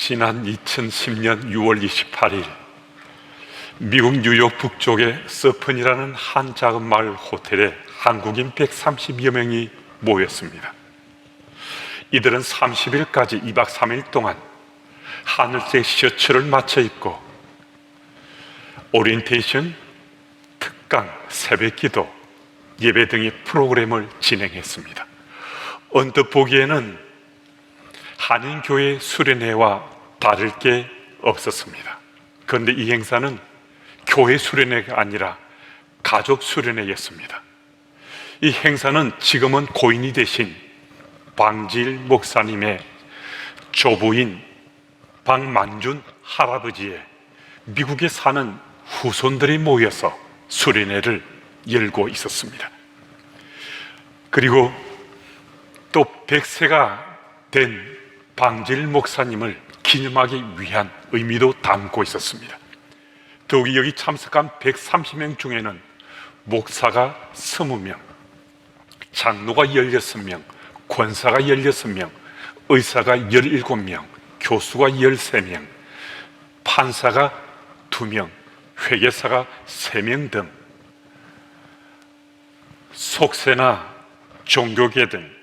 지난 2010년 6월 28일 미국 뉴욕 북쪽의 서펀이라는 한 작은 마을 호텔에 한국인 130여 명이 모였습니다. 이들은 30일까지 2박 3일 동안 하늘색 셔츠를 맞춰 입고 오리엔테이션, 특강, 새벽기도, 예배 등의 프로그램을 진행했습니다. 언뜻 보기에는 한인교회 수련회와 다를 게 없었습니다. 그런데 이 행사는 교회 수련회가 아니라 가족 수련회였습니다. 이 행사는 지금은 고인이 되신 방질 목사님의 조부인 박만준 할아버지의 미국에 사는 후손들이 모여서 수련회를 열고 있었습니다. 그리고 또 100세가 된 방질 목사님을 기념하기 위한 의미도 담고 있었습니다. 더욱이 여기 참석한 130명 중에는 목사가 20명, 장로가 16명, 권사가 16명, 의사가 17명, 교수가 13명, 판사가 2명, 회계사가 3명 등 속세나 종교계 등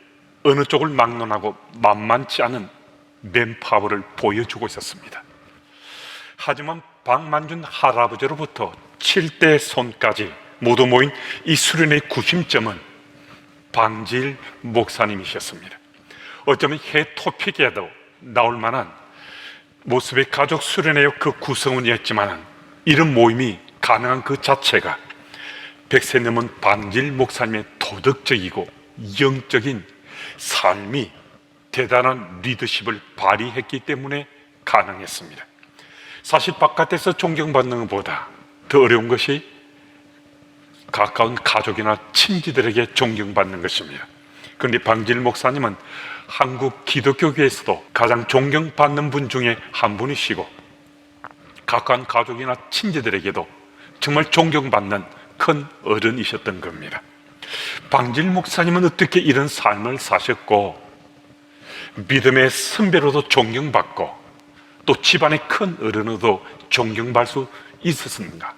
어느 쪽을 막론하고 만만치 않은 맨파워를 보여주고 있었습니다. 하지만 박만준 할아버지로부터 7대 손까지 모두 모인 이 수련의 구심점은 방질 목사님이셨습니다. 어쩌면 해 토픽에도 나올 만한 모습의 가족 수련회의 그 구성원이었지만 이런 모임이 가능한 그 자체가 100세 넘은 방질 목사님의 도덕적이고 영적인 삶이 대단한 리더십을 발휘했기 때문에 가능했습니다. 사실 바깥에서 존경받는 것보다 더 어려운 것이 가까운 가족이나 친지들에게 존경받는 것입니다. 그런데 방질 목사님은 한국 기독교계에서도 가장 존경받는 분 중에 한 분이시고 가까운 가족이나 친지들에게도 정말 존경받는 큰 어른이셨던 겁니다. 방질 목사님은 어떻게 이런 삶을 사셨고 믿음의 선배로도 존경받고 또 집안의 큰 어른으로도 존경받을 수 있었는가?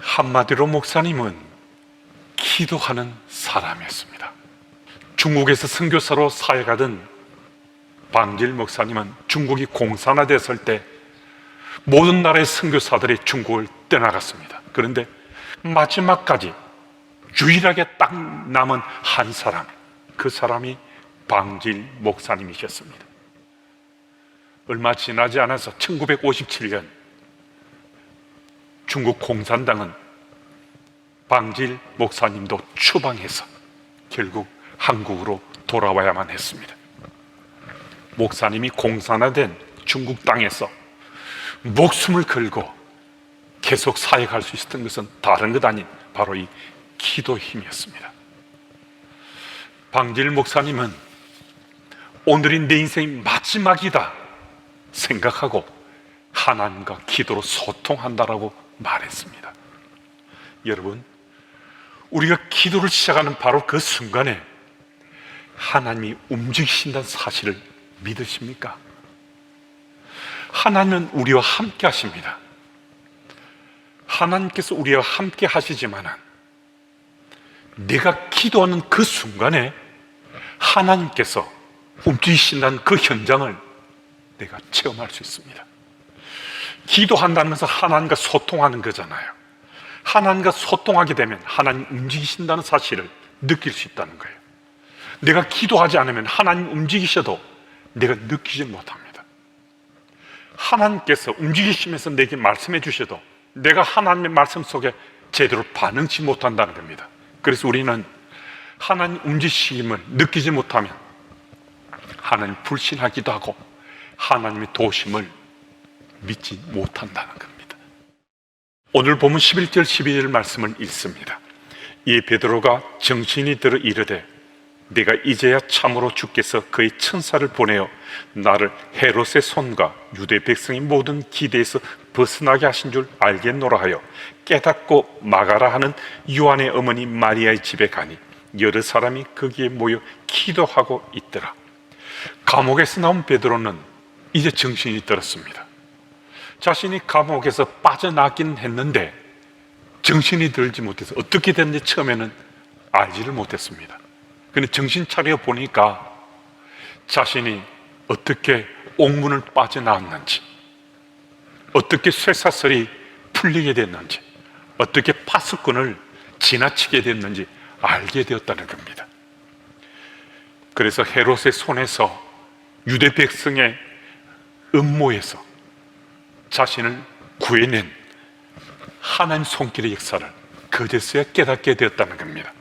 한마디로 목사님은 기도하는 사람이었습니다. 중국에서 선교사로 사역하던 방질 목사님은 중국이 공산화됐을 때 모든 나라의 선교사들이 중국을 떠나갔습니다. 그런데 마지막까지 유일하게 딱 남은 한 사람, 그 사람이 방질 목사님이셨습니다. 얼마 지나지 않아서 1957년 중국 공산당은 방질 목사님도 추방해서 결국 한국으로 돌아와야만 했습니다. 목사님이 공산화된 중국 땅에서 목숨을 걸고 계속 사역할 수 있었던 것은 다른 것 아닌 바로 이 기도 힘이었습니다. 방질 목사님은 오늘이 내 인생의 마지막이다 생각하고 하나님과 기도로 소통한다라고 말했습니다. 여러분, 우리가 기도를 시작하는 바로 그 순간에 하나님이 움직이신다는 사실을 믿으십니까? 하나님은 우리와 함께 하십니다. 하나님께서 우리와 함께 하시지만 내가 기도하는 그 순간에 하나님께서 움직이신다는 그 현장을 내가 체험할 수 있습니다. 기도한다는 것은 하나님과 소통하는 거잖아요. 하나님과 소통하게 되면 하나님 움직이신다는 사실을 느낄 수 있다는 거예요. 내가 기도하지 않으면 하나님 움직이셔도 내가 느끼지 못합니다. 하나님께서 움직이시면서 내게 말씀해 주셔도 내가 하나님의 말씀 속에 제대로 반응치 못한다는 겁니다. 그래서 우리는 하나님 움직이심을 느끼지 못하면 하나님 불신하기도 하고 하나님의 도우심을 믿지 못한다는 겁니다. 오늘 보면 11절 12절 말씀을 읽습니다. 이 베드로가 정신이 들어 이르되 내가 이제야 참으로 주께서 그의 천사를 보내어 나를 헤롯의 손과 유대 백성의 모든 기대에서 벗어나게 하신 줄 알겠노라 하여 깨닫고 마가라 하는 요한의 어머니 마리아의 집에 가니 여러 사람이 거기에 모여 기도하고 있더라. 감옥에서 나온 베드로는 이제 정신이 들었습니다. 자신이 감옥에서 빠져나긴 했는데 정신이 들지 못해서 어떻게 됐는지 처음에는 알지를 못했습니다. 그런데 정신 차려 보니까 자신이 어떻게 옥문을 빠져나왔는지, 어떻게 쇠사슬이 풀리게 됐는지, 어떻게 파수꾼을 지나치게 됐는지 알게 되었다는 겁니다. 그래서 헤롯의 손에서 유대 백성의 음모에서 자신을 구해낸 하나님 손길의 역사를 그제서야 깨닫게 되었다는 겁니다.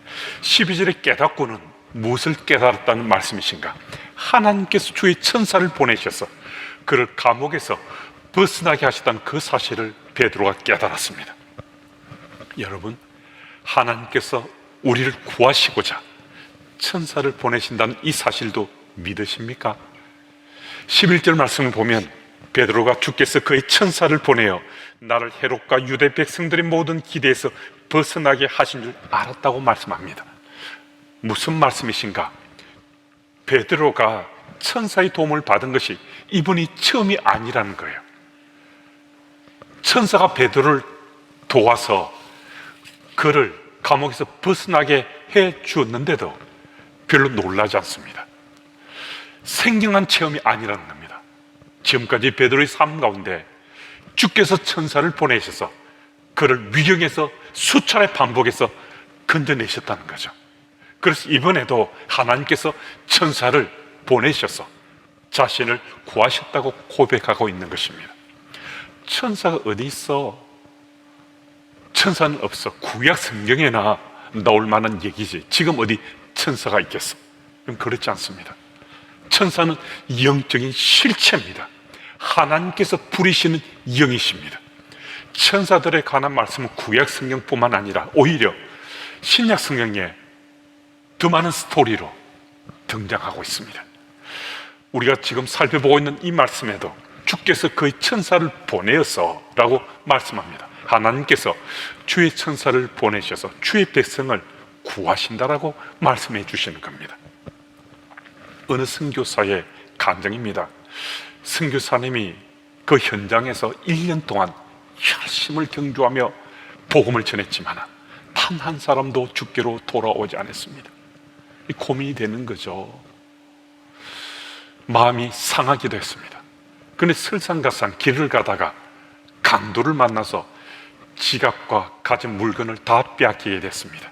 12절에 깨닫고는 무엇을 깨달았다는 말씀이신가? 하나님께서 주의 천사를 보내셔서 그를 감옥에서 벗어나게 하셨다는 그 사실을 베드로가 깨달았습니다. 여러분, 하나님께서 우리를 구하시고자 천사를 보내신다는 이 사실도 믿으십니까? 11절 말씀을 보면 베드로가 주께서 그의 천사를 보내어 나를 헤롯과 유대 백성들의 모든 기대에서 벗어나게 하신 줄 알았다고 말씀합니다. 무슨 말씀이신가? 베드로가 천사의 도움을 받은 것이 이번이 처음이 아니라는 거예요. 천사가 베드로를 도와서 그를 감옥에서 벗어나게 해 주었는데도 별로 놀라지 않습니다. 생경한 체험이 아니라는 겁니다. 지금까지 베드로의 삶 가운데 주께서 천사를 보내셔서 그를 위경에서 수차례 반복해서 건져내셨다는 거죠. 그래서 이번에도 하나님께서 천사를 보내셔서 자신을 구하셨다고 고백하고 있는 것입니다. 천사가 어디 있어? 천사는 없어. 구약 성경에나 나올 만한 얘기지. 지금 어디 천사가 있겠어? 그렇지 않습니다. 천사는 영적인 실체입니다. 하나님께서 부리시는 영이십니다. 천사들에 관한 말씀은 구약 성경뿐만 아니라 오히려 신약 성경에 더 많은 스토리로 등장하고 있습니다. 우리가 지금 살펴보고 있는 이 말씀에도 주께서 그의 천사를 보내어서 라고 말씀합니다. 하나님께서 주의 천사를 보내셔서 주의 백성을 구하신다라고 말씀해 주시는 겁니다. 어느 선교사의 간증입니다. 선교사님이 그 현장에서 1년 동안 열심을 경주하며 복음을 전했지만 단 한 사람도 주께로 돌아오지 않았습니다. 고민이 되는 거죠. 마음이 상하기도 했습니다. 그런데 설상가상 길을 가다가 강도를 만나서 지갑과 가진 물건을 다 빼앗기게 됐습니다.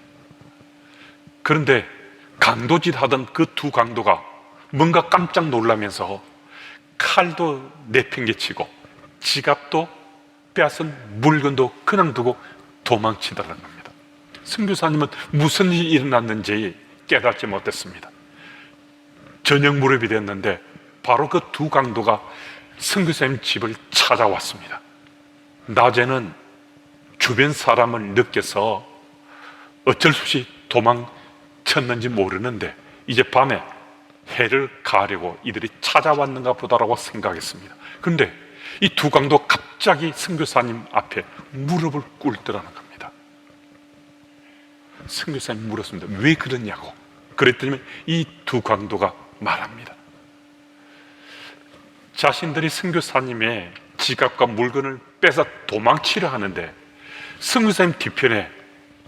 그런데 강도짓 하던 그 두 강도가 뭔가 깜짝 놀라면서 칼도 내팽개치고 지갑도 빼앗은 물건도 그냥 두고 도망치더라는 겁니다. 선교사님은 무슨 일이 일어났는지 깨닫지 못했습니다. 저녁 무렵이 됐는데 바로 그 두 강도가 선교사님 집을 찾아왔습니다. 낮에는 주변 사람을 느껴서 어쩔 수 없이 도망쳤는지 모르는데 이제 밤에 해를 가려고 이들이 찾아왔는가 보다라고 생각했습니다. 그런데 이 두 강도 갑자기 선교사님 앞에 무릎을 꿇더라는 겁니다. 선교사님 물었습니다. 왜 그러냐고. 그랬더니 이 두 강도가 말합니다. 자신들이 선교사님의 지갑과 물건을 뺏어 도망치려 하는데 선교사님 뒤편에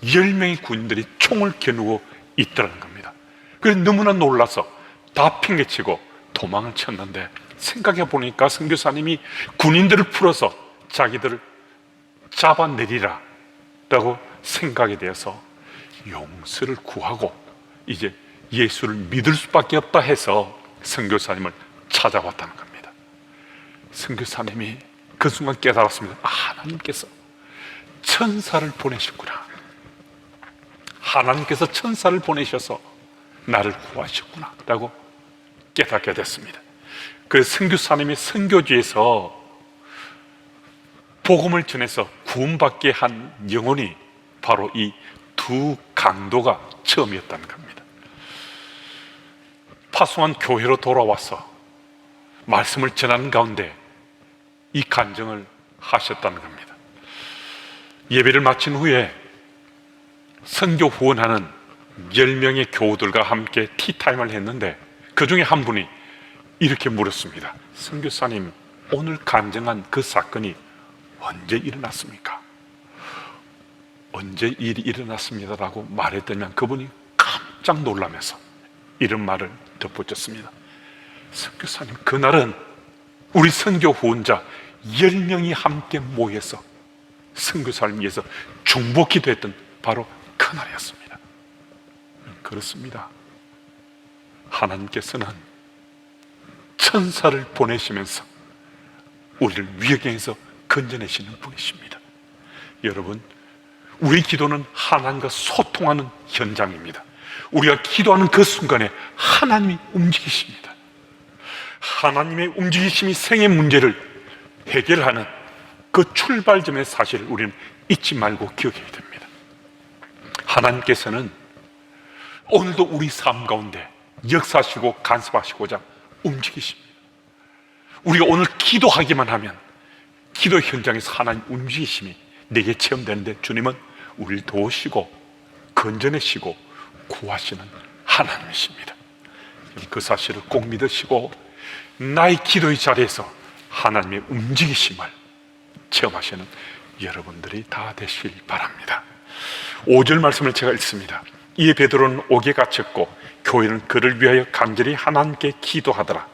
10명의 군인들이 총을 겨누고 있더라는 겁니다. 그래서 너무나 놀라서 다 팽개치고 도망을 쳤는데 생각해 보니까 선교사님이 군인들을 풀어서 자기들을 잡아내리라 라고 생각이 되어서 용서를 구하고 이제 예수를 믿을 수밖에 없다 해서 선교사님을 찾아왔다는 겁니다. 선교사님이 그 순간 깨달았습니다. 하나님께서 천사를 보내셨구나. 하나님께서 천사를 보내셔서 나를 구하셨구나 라고 깨닫게 됐습니다. 그래서 선교사님이 선교지에서 복음을 전해서 구원받게 한 영혼이 바로 이 두 강도가 처음이었다는 겁니다. 파송한 교회로 돌아와서 말씀을 전하는 가운데 이 간증을 하셨다는 겁니다. 예배를 마친 후에 선교 후원하는 10명의 교우들과 함께 티타임을 했는데 그 중에 한 분이 이렇게 물었습니다. 선교사님, 오늘 간증한 그 사건이 언제 일어났습니까? 언제 일이 일어났습니다라고 말했더니 그분이 깜짝 놀라면서 이런 말을 덧붙였습니다. 선교사님, 그날은 우리 선교 후원자 10명이 함께 모여서 선교사를 위해서 중보 기도했던 바로 그날이었습니다. 그렇습니다. 하나님께서는 천사를 보내시면서 우리를 위기에서 건져내시는 분이십니다. 여러분, 우리 기도는 하나님과 소통하는 현장입니다. 우리가 기도하는 그 순간에 하나님이 움직이십니다. 하나님의 움직이심이 생의 문제를 해결하는 그 출발점의 사실을 우리는 잊지 말고 기억해야 됩니다. 하나님께서는 오늘도 우리 삶 가운데 역사하시고 간섭하시고자 움직이십니다. 우리가 오늘 기도하기만 하면 기도 현장에서 하나님 움직이심이 내게 체험되는데, 주님은 우리를 도우시고 건져내시고 구하시는 하나님이십니다. 그 사실을 꼭 믿으시고 나의 기도의 자리에서 하나님의 움직이심을 체험하시는 여러분들이 다 되시길 바랍니다. 5절 말씀을 제가 읽습니다. 이에 베드로는 옥에 갇혔고 교회는 그를 위하여 간절히 하나님께 기도하더라.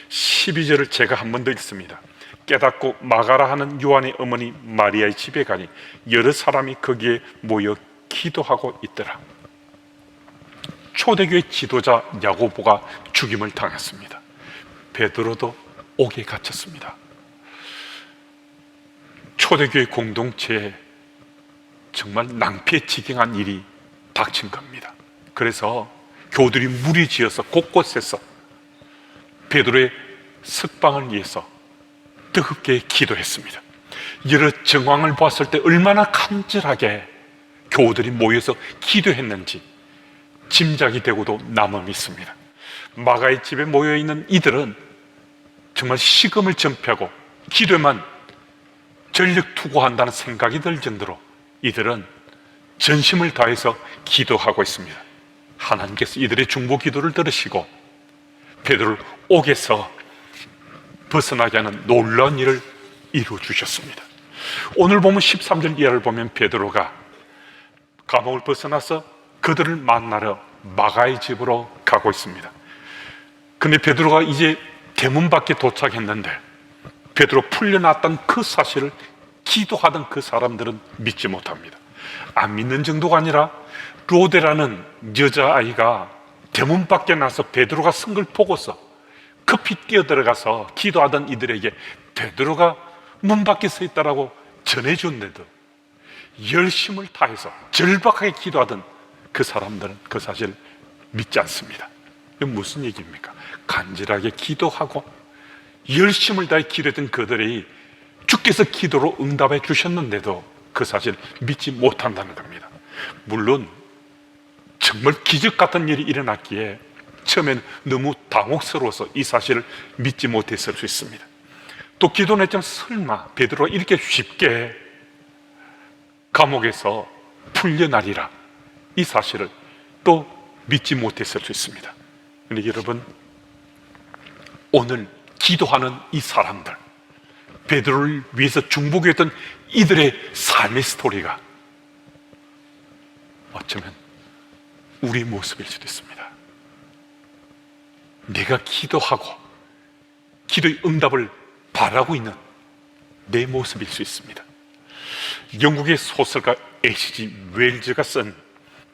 12절을 제가 한 번 더 읽습니다. 깨닫고 마가라 하는 요한의 어머니 마리아의 집에 가니 여러 사람이 거기에 모여 기도하고 있더라. 초대교회 지도자 야고보가 죽임을 당했습니다. 베드로도 옥에 갇혔습니다. 초대교회 공동체에 정말 낭패에 지경한 일이 닥친 겁니다. 그래서 교우들이 무리지어서 곳곳에서 베드로의 석방을 위해서 뜨겁게 기도했습니다. 여러 정황을 봤을 때 얼마나 간절하게 교우들이 모여서 기도했는지 짐작이 되고도 남아 있습니다. 마가의 집에 모여있는 이들은 정말 식음을 전폐하고 기도에만 전력 투구한다는 생각이 들 정도로 이들은 전심을 다해서 기도하고 있습니다. 하나님께서 이들의 중보 기도를 들으시고 베드로를 옥에서 벗어나게 하는 놀라운 일을 이루어 주셨습니다. 오늘 보면 13절 이하를 보면 베드로가 감옥을 벗어나서 그들을 만나러 마가의 집으로 가고 있습니다. 근데 베드로가 이제 대문 밖에 도착했는데 베드로 풀려났던 그 사실을 기도하던 그 사람들은 믿지 못합니다. 안 믿는 정도가 아니라 로데라는 여자아이가 대문 밖에 나서 베드로가 쓴 걸 보고서 급히 뛰어들어가서 기도하던 이들에게 베드로가 문 밖에 서 있다라고 전해줬는데도 열심을 다해서 절박하게 기도하던 그 사람들은 그 사실을 믿지 않습니다. 이건 무슨 얘기입니까? 간절하게 기도하고 열심을 다해 기도했던 그들이 주께서 기도로 응답해 주셨는데도 그 사실을 믿지 못한다는 겁니다. 물론 정말 기적 같은 일이 일어났기에 처음에는 너무 당혹스러워서 이 사실을 믿지 못했을 수 있습니다. 또 기도는 했지만 설마 베드로가 이렇게 쉽게 감옥에서 풀려나리라, 이 사실을 또 믿지 못했을 수 있습니다. 그런데 여러분, 오늘 기도하는 이 사람들, 베드로를 위해서 중보했던 이들의 삶의 스토리가 어쩌면 우리의 모습일 수도 있습니다. 내가 기도하고 기도의 응답을 바라고 있는 내 모습일 수 있습니다. 영국의 소설가 H.G. 웰즈가 쓴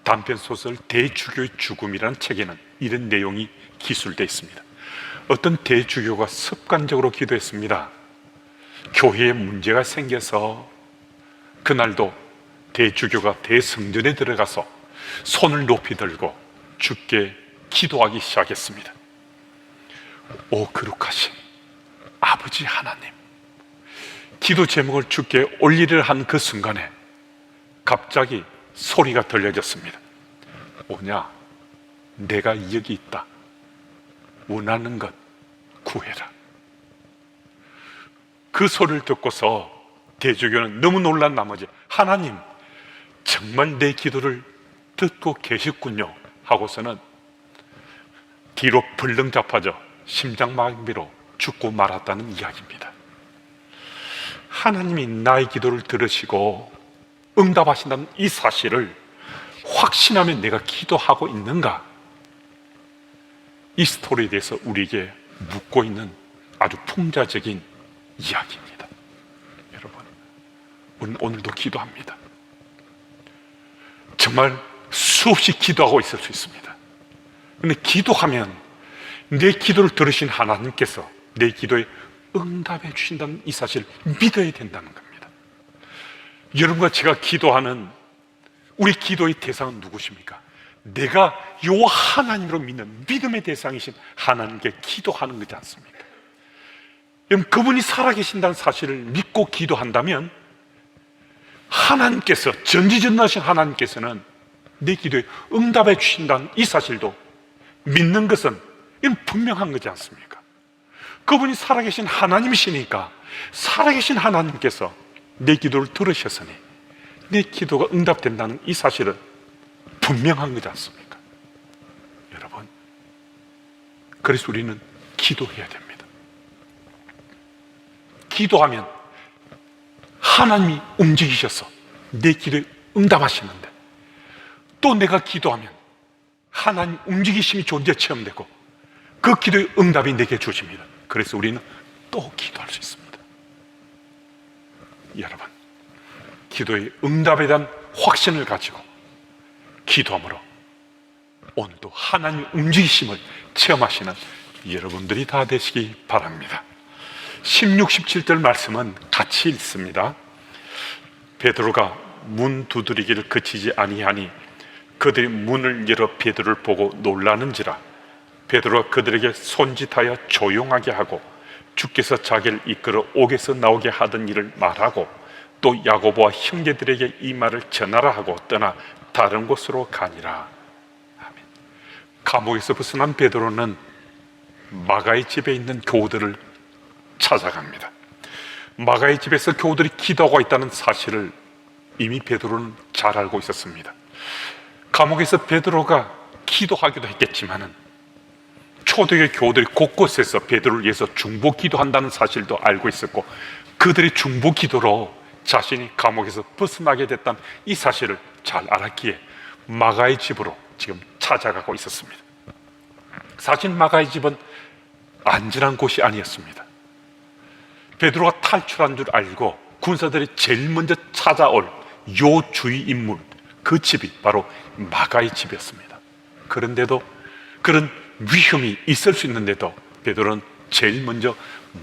단편소설 대주교의 죽음이라는 책에는 이런 내용이 기술되어 있습니다. 어떤 대주교가 습관적으로 기도했습니다. 교회에 문제가 생겨서 그날도 대주교가 대성전에 들어가서 손을 높이 들고 주께 기도하기 시작했습니다. 오 거룩하신 아버지 하나님, 기도 제목을 주께 올리려 한 그 순간에 갑자기 소리가 들려졌습니다. 오냐, 내가 여기 있다. 원하는 것 구해라. 그 소리를 듣고서 대주교는 너무 놀란 나머지 하나님, 정말 내 기도를 듣고 계셨군요 하고서는 뒤로 벌렁 잡아져 심장마비로 죽고 말았다는 이야기입니다. 하나님이 나의 기도를 들으시고 응답하신다는 이 사실을 확신하며 내가 기도하고 있는가? 이 스토리에 대해서 우리에게 묻고 있는 아주 풍자적인 이야기입니다. 여러분, 우리는 오늘도 기도합니다. 정말 수없이 기도하고 있을 수 있습니다. 그런데 기도하면 내 기도를 들으신 하나님께서 내 기도에 응답해 주신다는 이 사실을 믿어야 된다는 겁니다. 여러분과 제가 기도하는 우리 기도의 대상은 누구십니까? 내가 여호와 하나님으로 믿는 믿음의 대상이신 하나님께 기도하는 거지 않습니까? 여러분, 그분이 살아계신다는 사실을 믿고 기도한다면 하나님께서, 전지전능하신 하나님께서는 내 기도에 응답해 주신다는 이 사실도 믿는 것은 이건 분명한 거지 않습니까? 그분이 살아계신 하나님이시니까 살아계신 하나님께서 내 기도를 들으셨으니 내 기도가 응답된다는 이 사실은 분명한 거지 않습니까? 여러분, 그래서 우리는 기도해야 됩니다. 기도하면 하나님이 움직이셔서 내 기도에 응답하시는데, 또 내가 기도하면 하나님 움직이심이 존재 체험되고 그 기도의 응답이 내게 주십니다. 그래서 우리는 또 기도할 수 있습니다. 여러분, 기도의 응답에 대한 확신을 가지고 기도함으로 오늘도 하나님 움직이심을 체험하시는 여러분들이 다 되시기 바랍니다. 16, 17절 말씀은 같이 읽습니다. 베드로가 문 두드리기를 그치지 아니하니 그들이 문을 열어 베드로를 보고 놀라는지라. 베드로가 그들에게 손짓하여 조용하게 하고 주께서 자기를 이끌어 옥에서 나오게 하던 일을 말하고 또 야고보와 형제들에게 이 말을 전하라 하고 떠나 다른 곳으로 가니라. 아멘. 감옥에서 벗어난 베드로는 마가의 집에 있는 교우들을 찾아갑니다. 마가의 집에서 교우들이 기도하고 있다는 사실을 이미 베드로는 잘 알고 있었습니다. 감옥에서 베드로가 기도하기도 했겠지만은 초대교회 교우들이 곳곳에서 베드로를 위해서 중보 기도한다는 사실도 알고 있었고, 그들의 중보 기도로 자신이 감옥에서 벗어나게 됐다는 이 사실을 잘 알았기에 마가의 집으로 지금 찾아가고 있었습니다. 사실 마가의 집은 안전한 곳이 아니었습니다. 베드로가 탈출한 줄 알고 군사들이 제일 먼저 찾아올 요주의 인물, 그 집이 바로 마가의 집이었습니다. 그런데도, 그런 위험이 있을 수 있는데도 베드로는 제일 먼저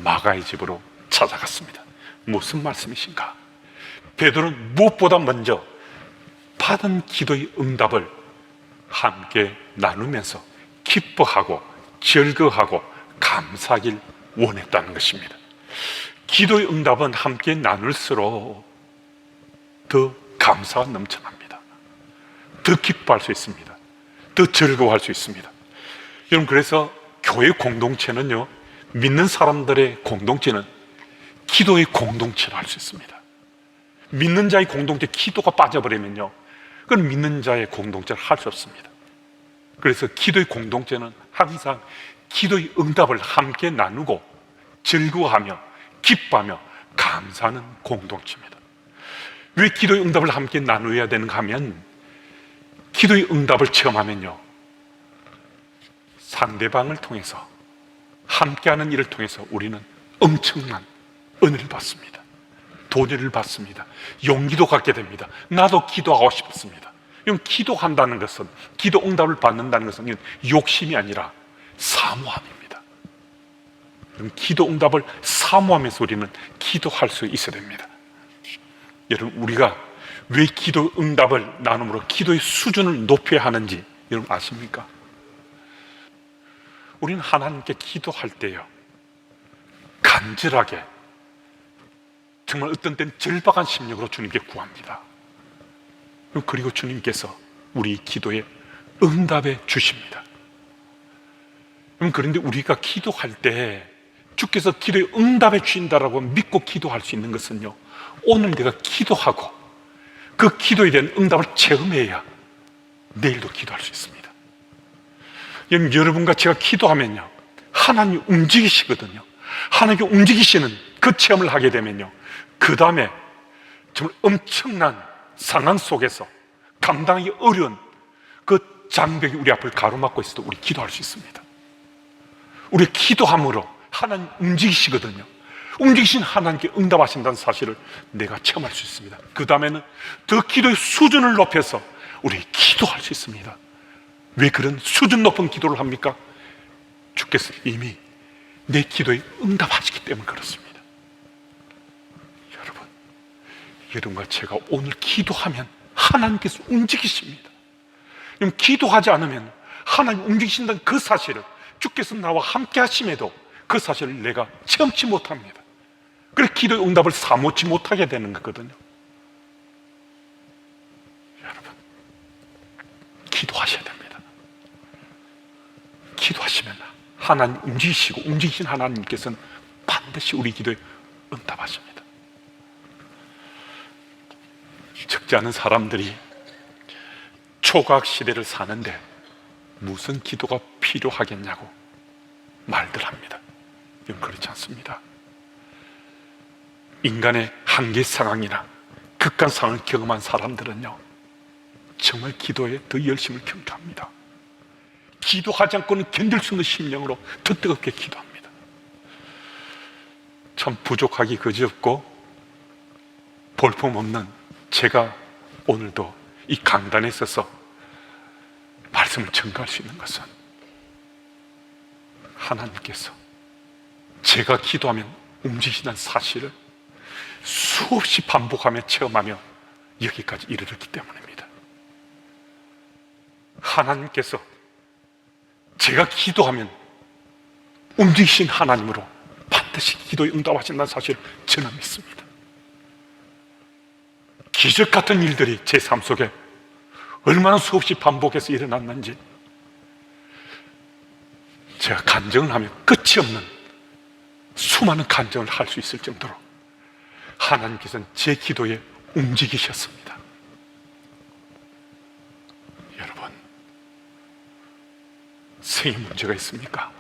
마가의 집으로 찾아갔습니다. 무슨 말씀이신가? 베드로는 무엇보다 먼저 받은 기도의 응답을 함께 나누면서 기뻐하고 즐거워하고 감사하길 원했다는 것입니다. 기도의 응답은 함께 나눌수록 더 감사가 넘쳐납니다. 더 기뻐할 수 있습니다. 더 즐거워할 수 있습니다. 여러분, 그래서 교회 공동체는요, 믿는 사람들의 공동체는 기도의 공동체를 할 수 있습니다. 믿는 자의 공동체, 기도가 빠져버리면요, 그건 믿는 자의 공동체를 할 수 없습니다. 그래서 기도의 공동체는 항상 기도의 응답을 함께 나누고 즐거워하며 기뻐하며 감사하는 공동체입니다. 왜 기도의 응답을 함께 나누어야 되는가 하면, 기도의 응답을 체험하면요, 상대방을 통해서, 함께하는 일을 통해서 우리는 엄청난 은혜를 받습니다. 도전을 받습니다. 용기도 갖게 됩니다. 나도 기도하고 싶습니다. 기도한다는 것은, 기도 응답을 받는다는 것은 욕심이 아니라 사모함입니다. 기도 응답을 사모하면서 우리는 기도할 수 있어야 됩니다. 여러분, 우리가 왜 기도 응답을 나눔으로 기도의 수준을 높여야 하는지 여러분 아십니까? 우리는 하나님께 기도할 때요, 간절하게, 정말 어떤 때는 절박한 심령으로 주님께 구합니다. 그리고 주님께서 우리 기도에 응답해 주십니다. 그런데 우리가 기도할 때 주께서 기도에 응답해 주신다라고 믿고 기도할 수 있는 것은요, 오늘 내가 기도하고 그 기도에 대한 응답을 체험해야 내일도 기도할 수 있습니다. 여러분과 제가 기도하면요, 하나님이 움직이시거든요. 하나님이 움직이시는 그 체험을 하게 되면요, 그 다음에 정말 엄청난 상황 속에서 감당하기 어려운 그 장벽이 우리 앞을 가로막고 있어도 우리 기도할 수 있습니다. 우리 기도함으로 하나님 움직이시거든요. 움직이신 하나님께 응답하신다는 사실을 내가 체험할 수 있습니다. 그 다음에는 더 기도의 수준을 높여서 우리 기도할 수 있습니다. 왜 그런 수준 높은 기도를 합니까? 주께서 이미 내 기도에 응답하시기 때문에 그렇습니다. 여러분과 제가 오늘 기도하면 하나님께서 움직이십니다. 그럼 기도하지 않으면 하나님 움직이신다는 그 사실을, 주께서 나와 함께 하심에도 그 사실을 내가 체험치 못합니다. 그래서 기도의 응답을 사모치 못하게 되는 거거든요. 여러분, 기도하셔야 됩니다. 기도하시면 하나님 움직이시고, 움직이신 하나님께서는 반드시 우리 기도에 응답하십니다. 적지 않은 사람들이 초과학 시대를 사는데 무슨 기도가 필요하겠냐고 말들 합니다. 이건 그렇지 않습니다. 인간의 한계 상황이나 극한 상황을 경험한 사람들은요, 정말 기도에 더 열심을 경주합니다. 기도하지 않고는 견딜 수 없는 심령으로 더 뜨겁게 기도합니다. 참 부족하기 그지없고 볼품없는 제가 오늘도 이 강단에 있어서 말씀을 전가할 수 있는 것은, 하나님께서 제가 기도하면 움직이시는 사실을 수없이 반복하며 체험하며 여기까지 이르렀기 때문입니다. 하나님께서 제가 기도하면 움직이신 하나님으로 반드시 기도에 응답하신다는 사실을 저는 믿습니다. 기적 같은 일들이 제 삶 속에 얼마나 수없이 반복해서 일어났는지 제가 간증을 하면 끝이 없는 수많은 간증을 할 수 있을 정도로 하나님께서는 제 기도에 움직이셨습니다. 여러분, 생에 문제가 있습니까?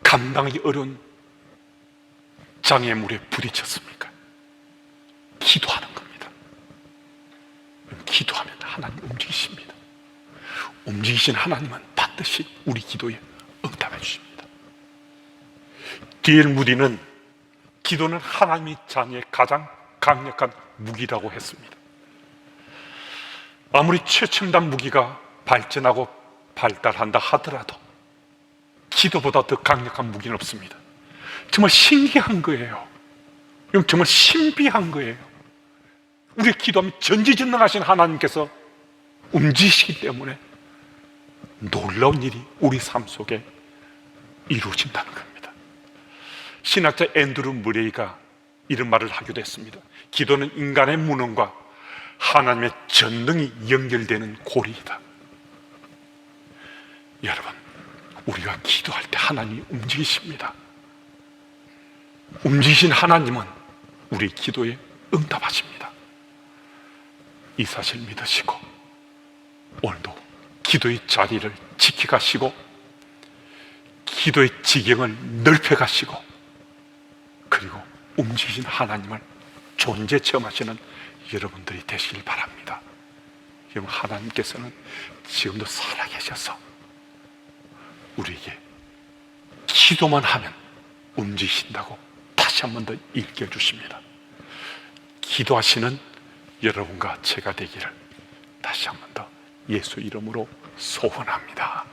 감당하기 어려운 장애물에 부딪혔습니까? 기도하는 겁니다. 기도하면 하나님 움직이십니다. 움직이신 하나님은 반드시 우리 기도에 응답해 주십니다. D.L. 무디는 기도는 하나님의 자녀의 가장 강력한 무기라고 했습니다. 아무리 최첨단 무기가 발전하고 발달한다 하더라도 기도보다 더 강력한 무기는 없습니다. 정말 신기한 거예요. 정말 신비한 거예요. 우리의 기도하면 전지전능하신 하나님께서 움직이시기 때문에 놀라운 일이 우리 삶 속에 이루어진다는 겁니다. 신학자 앤드루 무레이가 이런 말을 하기도 했습니다. 기도는 인간의 무능과 하나님의 전능이 연결되는 고리이다. 여러분, 우리가 기도할 때 하나님이 움직이십니다. 움직이신 하나님은 우리 기도에 응답하십니다. 이 사실 믿으시고 오늘도 기도의 자리를 지켜가시고 기도의 지경을 넓혀가시고 그리고 움직이신 하나님을 존재 체험하시는 여러분들이 되시길 바랍니다. 여러분, 하나님께서는 지금도 살아계셔서 우리에게 기도만 하면 움직이신다고 다시 한 번 더 일깨워 주십니다. 기도하시는 여러분과 제가 되기를 다시 한 번 더 예수 이름으로 소원합니다.